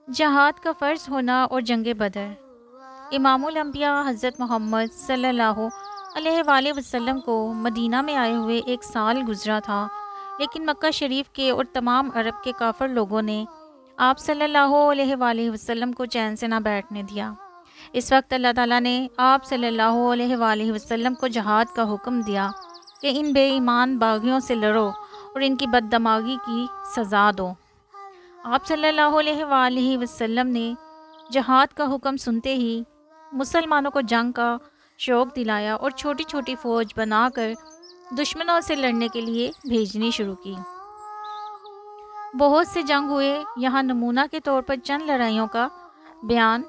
جہاد کا فرض ہونا اور جنگ بدر۔ امام الانبیاء حضرت محمد صلی اللہ علیہ وآلہ وسلم کو مدینہ میں آئے ہوئے 1 سال گزرا تھا، لیکن مکہ شریف کے اور تمام عرب کے کافر لوگوں نے آپ صلی اللہ علیہ وآلہ وسلم کو چین سے نہ بیٹھنے دیا۔ اس وقت اللہ تعالیٰ نے آپ صلی اللہ علیہ وآلہ وسلم کو جہاد کا حکم دیا کہ ان بے ایمان باغیوں سے لڑو اور ان کی بد دماغی کی سزا دو۔ آپ صلی اللہ علیہ وآلہ وسلم نے جہاد کا حکم سنتے ہی مسلمانوں کو جنگ کا شوق دلایا اور چھوٹی چھوٹی فوج بنا کر دشمنوں سے لڑنے کے لیے بھیجنی شروع کی۔ بہت سے جنگ ہوئے، یہاں نمونہ کے طور پر چند لڑائیوں کا بیان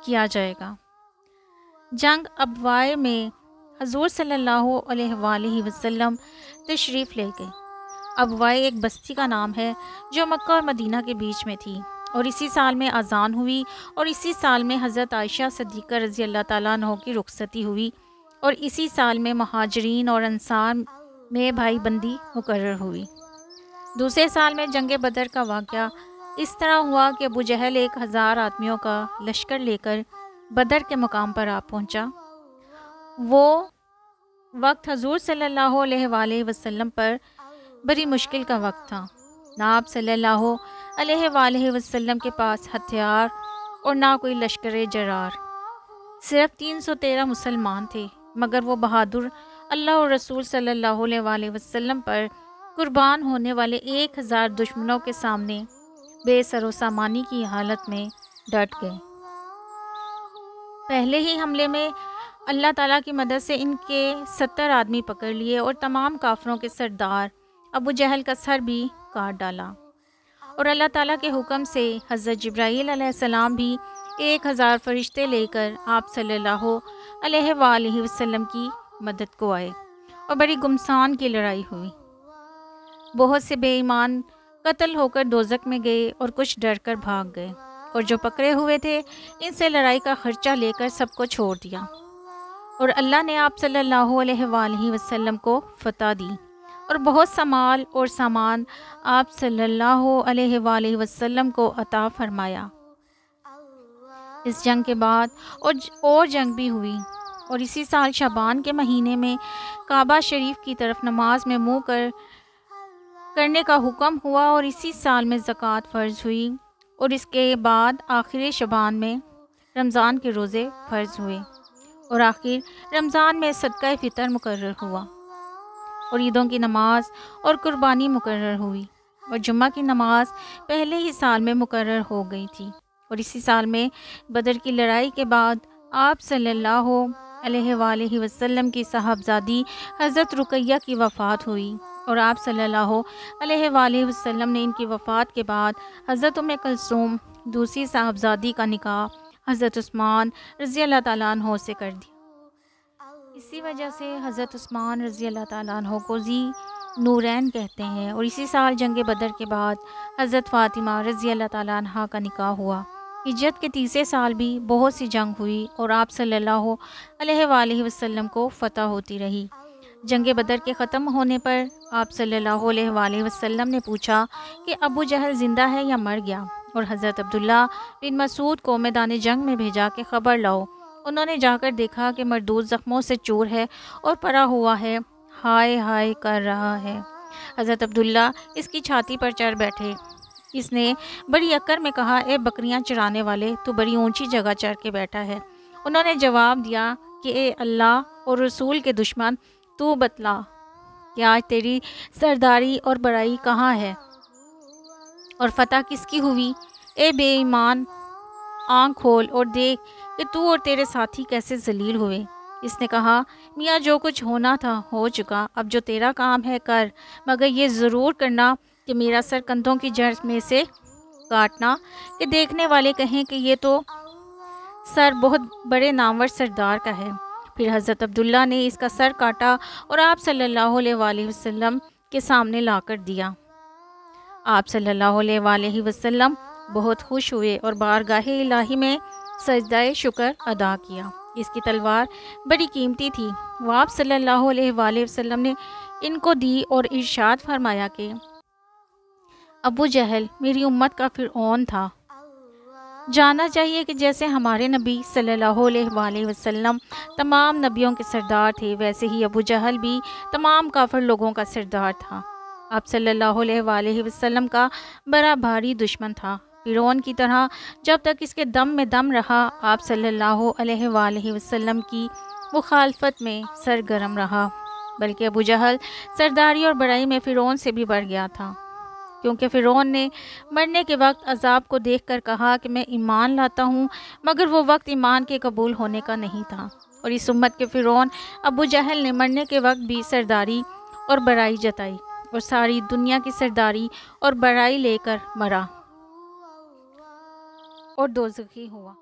کیا جائے گا۔ جنگ ابوائے میں حضور صلی اللہ علیہ وآلہ وسلم تشریف لے گئے۔ ابوائے ایک بستی کا نام ہے جو مکہ اور مدینہ کے بیچ میں تھی، اور اسی سال میں اذان ہوئی اور اسی سال میں حضرت عائشہ صدیقہ رضی اللہ تعالیٰ عنہ کی رخصتی ہوئی، اور اسی سال میں مہاجرین اور انصار میں بھائی بندی مقرر ہوئی۔ دوسرے سال میں جنگ بدر کا واقعہ اس طرح ہوا کہ ابو جہل 1000 آدمیوں کا لشکر لے کر بدر کے مقام پر آ پہنچا۔ وہ وقت حضور صلی اللہ علیہ وآلہ وسلم پر بڑی مشکل کا وقت تھا۔ نہ آپ صلی اللہ علیہ وآلہ وسلم کے پاس ہتھیار اور نہ کوئی لشکر جرار، صرف 313 مسلمان تھے، مگر وہ بہادر اللہ اور رسول صلی اللہ علیہ وآلہ وسلم پر قربان ہونے والے 1000 دشمنوں کے سامنے بے سر و سامانی کی حالت میں ڈٹ گئے۔ پہلے ہی حملے میں اللہ تعالیٰ کی مدد سے ان کے 70 آدمی پکڑ لیے اور تمام کافروں کے سردار ابو جہل کا سر بھی کاٹ ڈالا، اور اللہ تعالیٰ کے حکم سے حضرت جبرائیل علیہ السلام بھی 1000 فرشتے لے کر آپ صلی اللہ علیہ وآلہ وسلم کی مدد کو آئے، اور بڑی گمسان کی لڑائی ہوئی۔ بہت سے بے ایمان قتل ہو کر دوزخ میں گئے اور کچھ ڈر کر بھاگ گئے، اور جو پکڑے ہوئے تھے ان سے لڑائی کا خرچہ لے کر سب کو چھوڑ دیا، اور اللہ نے آپ صلی اللہ علیہ وآلہ وسلم کو فتح دی، اور بہت سا مال اور سامان آپ صلی اللہ علیہ وآلہ وسلم کو عطا فرمایا۔ اس جنگ کے بعد اور جنگ بھی ہوئی، اور اسی سال شعبان کے مہینے میں کعبہ شریف کی طرف نماز میں منہ کرنے کا حکم ہوا، اور اسی سال میں زکوٰۃ فرض ہوئی، اور اس کے بعد آخر شعبان میں رمضان کے روزے فرض ہوئے، اور آخر رمضان میں صدقہ فطر مقرر ہوا، اور عیدوں کی نماز اور قربانی مقرر ہوئی، اور جمعہ کی نماز پہلے ہی سال میں مقرر ہو گئی تھی، اور اسی سال میں بدر کی لڑائی کے بعد آپ صلی اللہ علیہ وآلہ وسلم کی صاحبزادی حضرت رقیہ کی وفات ہوئی، اور آپ صلی اللہ علیہ وآلہ وسلم نے ان کی وفات کے بعد حضرت ام کلثوم دوسری صاحبزادی کا نکاح حضرت عثمان رضی اللہ تعالیٰ عنہ سے کر دیا۔ اسی وجہ سے حضرت عثمان رضی اللہ تعالیٰ عنہ کو ذی نورین کہتے ہیں، اور اسی سال جنگ بدر کے بعد حضرت فاطمہ رضی اللہ تعالیٰ عنہ کا نکاح ہوا۔ ہجرت کے تیسرے سال بھی بہت سی جنگ ہوئی، اور آپ صلی اللہ علیہ وآلہ وسلم کو فتح ہوتی رہی۔ جنگ بدر کے ختم ہونے پر آپ صلی اللہ علیہ وآلہ وسلم نے پوچھا کہ ابو جہل زندہ ہے یا مر گیا، اور حضرت عبداللہ بن مسعود کو میدان جنگ میں بھیجا کہ خبر لاؤ۔ انہوں نے جا کر دیکھا کہ مردود زخموں سے چور ہے اور پڑا ہوا ہے، ہائے ہائے کر رہا ہے۔ حضرت عبداللہ اس کی چھاتی پر چڑھ بیٹھے۔ اس نے بڑی اکڑ میں کہا، اے بکریاں چرانے والے، تو بڑی اونچی جگہ چڑھ کے بیٹھا ہے۔ انہوں نے جواب دیا کہ اے اللہ اور رسول کے دشمن، تو بتلا کہ آج تیری سرداری اور بڑائی کہاں ہے اور فتح کس کی ہوئی؟ اے بے ایمان، آنکھ کھول اور دیکھ کہ تو اور تیرے ساتھی کیسے ذلیل ہوئے۔ اس نے کہا، میاں جو کچھ ہونا تھا ہو چکا، اب جو تیرا کام ہے کر، مگر یہ ضرور کرنا کہ میرا سر کندھوں کی جڑ میں سے کاٹنا، کہ دیکھنے والے کہیں کہ یہ تو سر بہت بڑے نامور سردار کا ہے۔ پھر حضرت عبداللہ نے اس کا سر کاٹا اور آپ صلی اللہ علیہ وآلہ وسلم کے سامنے لا کر دیا۔ آپ صلی اللہ علیہ وآلہ وسلم بہت خوش ہوئے اور بارگاہ الہی میں سجدہ شکر ادا کیا۔ اس کی تلوار بڑی قیمتی تھی، وہ آپ صلی اللہ علیہ وآلہ وسلم نے ان کو دی اور ارشاد فرمایا کہ ابو جہل میری امت کا فرعون تھا، جاننا چاہیے کہ جیسے ہمارے نبی صلی اللہ علیہ وآلہ وسلم تمام نبیوں کے سردار تھے، ویسے ہی ابو جہل بھی تمام کافر لوگوں کا سردار تھا۔ آپ صلی اللہ علیہ وآلہ وسلم کا بڑا بھاری دشمن تھا۔ فرعون کی طرح جب تک اس کے دم میں دم رہا، آپ صلی اللہ علیہ وآلہ وسلم کی مخالفت میں سرگرم رہا، بلکہ ابو جہل سرداری اور بڑائی میں فرعون سے بھی بڑھ گیا تھا، کیونکہ فرعون نے مرنے کے وقت عذاب کو دیکھ کر کہا کہ میں ایمان لاتا ہوں، مگر وہ وقت ایمان کے قبول ہونے کا نہیں تھا۔ اور اس امت کے فرعون ابو جہل نے مرنے کے وقت بھی سرداری اور بڑائی جتائی اور ساری دنیا کی سرداری اور بڑائی لے کر مرا اور دوزخی ہوا۔